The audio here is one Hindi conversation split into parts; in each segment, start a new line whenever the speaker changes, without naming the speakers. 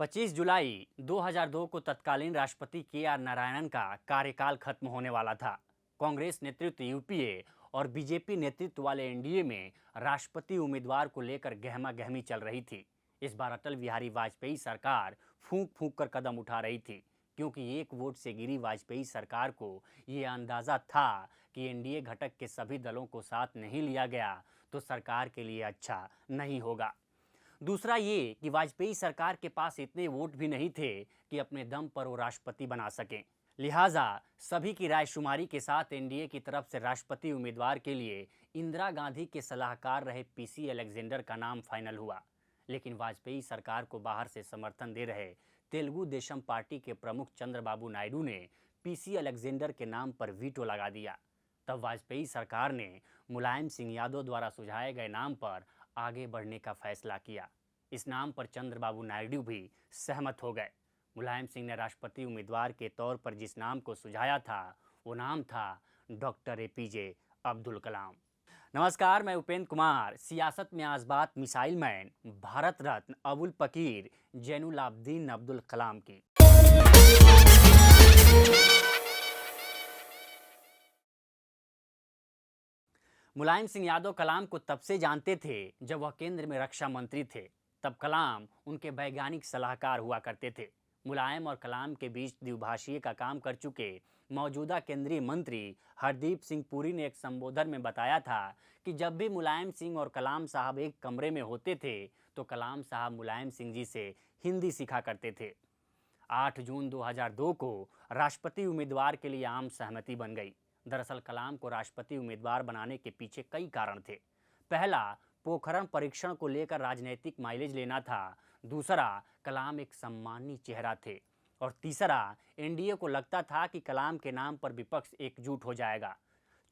25 जुलाई 2002 को तत्कालीन राष्ट्रपति के.आर. नारायणन का कार्यकाल खत्म होने वाला था। कांग्रेस नेतृत्व यूपीए और बीजेपी नेतृत्व वाले एनडीए में राष्ट्रपति उम्मीदवार को लेकर गहमा-गहमी चल रही थी। इस बार अटल बिहारी वाजपेयी सरकार फूंक-फूंक कर कदम उठा रही थी, क्योंकि एक वोट से गिरी वाजपेयी सरकार को ये अंदाजा था कि एनडीए घटक के सभी दलों को साथ नहीं लिया गया तो सरकार के लिए अच्छा नहीं होगा। दूसरा ये कि वाजपेयी सरकार के पास इतने वोट भी नहीं थे कि अपने दम पर वो राष्ट्रपति बना सकें। लिहाजा सभी की रायशुमारी के साथ एनडीए की तरफ से राष्ट्रपति उम्मीदवार के लिए इंदिरा गांधी के सलाहकार रहे पीसी अलेक्जेंडर का नाम फाइनल हुआ। लेकिन वाजपेयी सरकार को बाहर से समर्थन दे रहे तेलुगु देशम पार्टी के प्रमुख चंद्रबाबू नायडू ने पीसी अलेक्जेंडर के नाम पर वीटो लगा दिया। तब वाजपेयी सरकार ने मुलायम सिंह यादव द्वारा सुझाए गए नाम पर आगे बढ़ने का फैसला किया। इस नाम पर चंद्रबाबू नायडू भी सहमत हो गए। मुलायम सिंह ने राष्ट्रपति उम्मीदवार के तौर पर जिस नाम को सुझाया था वो नाम था डॉक्टर एपीजे अब्दुल कलाम। नमस्कार, मैं उपेंद्र कुमार। सियासत में आज बात मिसाइल मैन, भारत रत्न अबुल पकीर जैनुल आबदीन अब्दुल कलाम की। मुलायम सिंह यादव कलाम को तब से जानते थे जब वह केंद्र में रक्षा मंत्री थे। तब कलाम उनके वैज्ञानिक सलाहकार हुआ करते थे। मुलायम और कलाम के बीच द्विभाषीय का काम कर चुके मौजूदा केंद्रीय मंत्री हरदीप सिंह पुरी ने एक संबोधन में बताया था कि जब भी मुलायम सिंह और कलाम साहब एक कमरे में होते थे तो कलाम साहब मुलायम सिंह जी से हिंदी सीखा करते थे। 8 जून 2002 को राष्ट्रपति उम्मीदवार के लिए आम सहमति बन गई। दरअसल कलाम को राष्ट्रपति उम्मीदवार बनाने के पीछे कई कारण थे। पहला, पोखरण परीक्षण को लेकर राजनीतिक माइलेज लेना था। दूसरा, कलाम एक सम्मानीय चेहरा थे। और तीसरा, एनडीए को लगता था कि कलाम के नाम पर विपक्ष एकजुट हो जाएगा।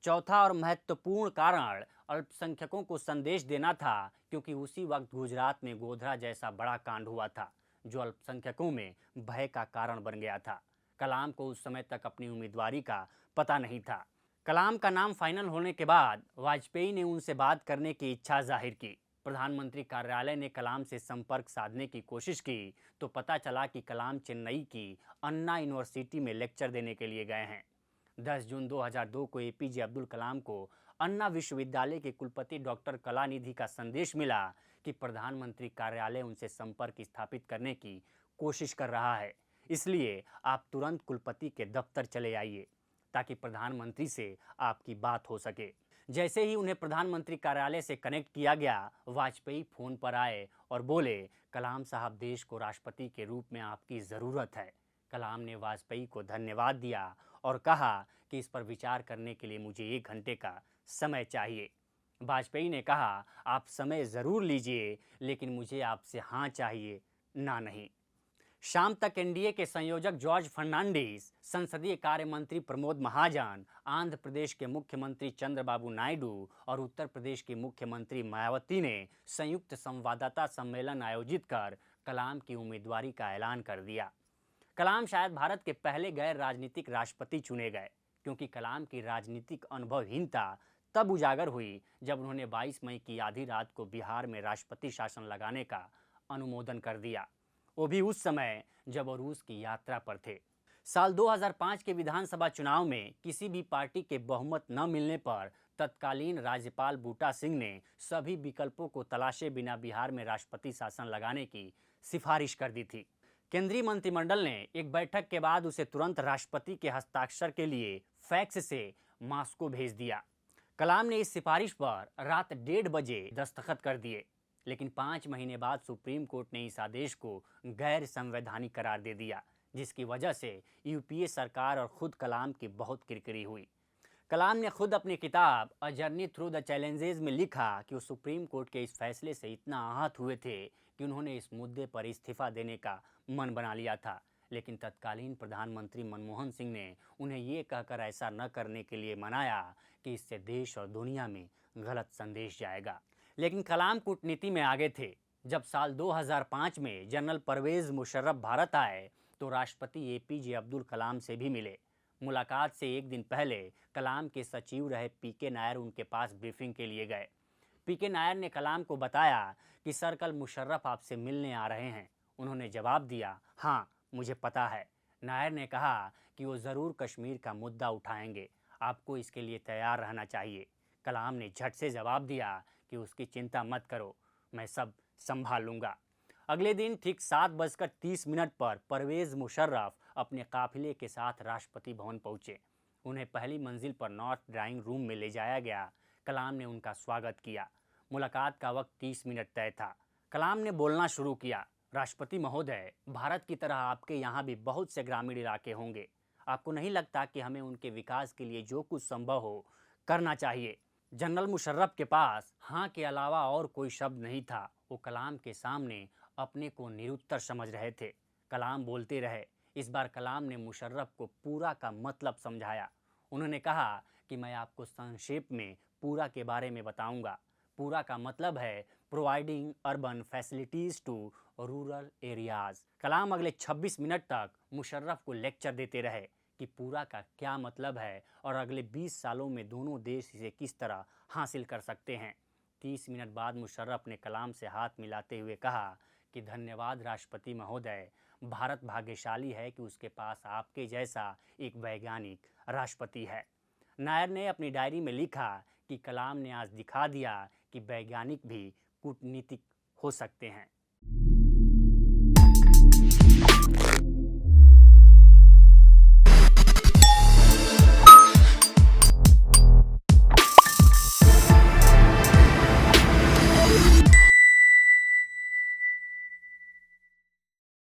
चौथा और महत्वपूर्ण कारण अल्पसंख्यकों को संदेश देना था, क्योंकि उसी वक्त गुजरात में गोधरा जैसा बड़ा कांड हुआ था जो अल्पसंख्यकों में भय का कारण बन गया था। कलाम को उस समय तक अपनी उम्मीदवारी का पता नहीं था। कलाम का नाम फाइनल होने के बाद वाजपेयी ने उनसे बात करने की इच्छा जाहिर की। प्रधानमंत्री कार्यालय ने कलाम से संपर्क साधने की कोशिश की तो पता चला कि कलाम चेन्नई की अन्ना यूनिवर्सिटी में लेक्चर देने के लिए गए हैं। 10 जून 2002 को एपीजे अब्दुल कलाम को अन्ना विश्वविद्यालय के कुलपति डॉक्टर कलानिधि का संदेश मिला कि प्रधानमंत्री कार्यालय उनसे संपर्क स्थापित करने की कोशिश कर रहा है, इसलिए आप तुरंत कुलपति के दफ्तर चले आइए ताकि प्रधानमंत्री से आपकी बात हो सके। जैसे ही उन्हें प्रधानमंत्री कार्यालय से कनेक्ट किया गया, वाजपेयी फोन पर आए और बोले, कलाम साहब, देश को राष्ट्रपति के रूप में आपकी ज़रूरत है। कलाम ने वाजपेयी को धन्यवाद दिया और कहा कि इस पर विचार करने के लिए मुझे 1 घंटे का समय चाहिए। वाजपेयी ने कहा, आप समय ज़रूर लीजिए, लेकिन मुझे आपसे हाँ चाहिए, ना नहीं। शाम तक एनडीए के संयोजक जॉर्ज फर्नांडिस, संसदीय कार्य मंत्री प्रमोद महाजन, आंध्र प्रदेश के मुख्यमंत्री चंद्रबाबू नायडू और उत्तर प्रदेश की मुख्यमंत्री मायावती ने संयुक्त संवाददाता सम्मेलन आयोजित कर कलाम की उम्मीदवारी का ऐलान कर दिया। कलाम शायद भारत के पहले गैर राजनीतिक राष्ट्रपति चुने गए, क्योंकि कलाम की राजनीतिक अनुभवहीनता तब उजागर हुई जब उन्होंने 22 मई की आधी रात को बिहार में राष्ट्रपति शासन लगाने का अनुमोदन कर दिया, वो भी उस समय जब वो रूस की यात्रा पर थे। साल 2005 के विधानसभा चुनाव में किसी भी पार्टी के बहुमत न मिलने पर तत्कालीन राज्यपाल बूटा सिंह ने सभी विकल्पों को तलाशे बिना बिहार में राष्ट्रपति शासन लगाने की सिफारिश कर दी थी। केंद्रीय मंत्रिमंडल ने एक बैठक के बाद उसे तुरंत राष्ट्रपति के हस्ताक्षर के लिए फैक्स से मॉस्को भेज दिया। कलाम ने इस सिफारिश पर रात 1:30 बजे दस्तखत कर दिए, लेकिन 5 महीने बाद सुप्रीम कोर्ट ने इस आदेश को गैर संवैधानिक करार दे दिया, जिसकी वजह से यूपीए सरकार और खुद कलाम की बहुत किरकिरी हुई। कलाम ने खुद अपनी किताब a journey through the challenges में लिखा कि वो सुप्रीम कोर्ट के इस फैसले से इतना आहत हुए थे कि उन्होंने इस मुद्दे पर इस्तीफा देने का मन बना लिया था। लेकिन तत्कालीन प्रधानमंत्री मनमोहन सिंह ने उन्हें ये कहकर ऐसा न करने के लिए मनाया कि इससे देश और दुनिया में गलत संदेश जाएगा। लेकिन कलाम कूटनीति में आगे थे। जब साल 2005 में जनरल परवेज मुशर्रफ भारत आए तो राष्ट्रपति एपीजे अब्दुल कलाम से भी मिले। मुलाकात से एक दिन पहले कलाम के सचिव रहे पीके नायर उनके पास ब्रीफिंग के लिए गए। पीके नायर ने कलाम को बताया कि सर, कल मुशर्रफ आपसे मिलने आ रहे हैं। उन्होंने जवाब दिया, हाँ मुझे पता है। नायर ने कहा कि वो ज़रूर कश्मीर का मुद्दा उठाएंगे, आपको इसके लिए तैयार रहना चाहिए। कलाम ने झट से जवाब दिया कि उसकी चिंता मत करो, मैं सब संभाल लूँगा। अगले दिन ठीक 7:30 पर परवेज़ मुशर्रफ अपने काफिले के साथ राष्ट्रपति भवन पहुँचे। उन्हें पहली मंजिल पर नॉर्थ ड्राइंग रूम में ले जाया गया। कलाम ने उनका स्वागत किया। मुलाकात का वक्त 30 मिनट तय था। कलाम ने बोलना शुरू किया, राष्ट्रपति महोदय, भारत की तरह आपके यहाँ भी बहुत से ग्रामीण इलाके होंगे। आपको नहीं लगता कि हमें उनके विकास के लिए जो कुछ संभव हो करना चाहिए? जनरल मुशर्रफ के पास हाँ के अलावा और कोई शब्द नहीं था। वो कलाम के सामने अपने को निरुत्तर समझ रहे थे। कलाम बोलते रहे। इस बार कलाम ने मुशर्रफ को पूरा का मतलब समझाया। उन्होंने कहा कि मैं आपको संक्षेप में पूरा के बारे में बताऊंगा। पूरा का मतलब है providing urban facilities to rural areas. Kalam अगले 26 मिनट तक मुशर्रफ को लेक्चर देते रहे कि पूरा का क्या मतलब है और अगले 20 सालों में दोनों देश इसे किस तरह हासिल कर सकते हैं। 30 मिनट बाद मुशर्रफ ने कलाम से हाथ मिलाते हुए कहा कि धन्यवाद राष्ट्रपति महोदय, भारत भाग्यशाली है कि उसके पास आपके जैसा एक वैज्ञानिक राष्ट्रपति है। नायर ने अपनी डायरी में लिखा कि कलाम ने आज दिखा दिया कि वैज्ञानिक भी कूटनीतिक हो सकते हैं।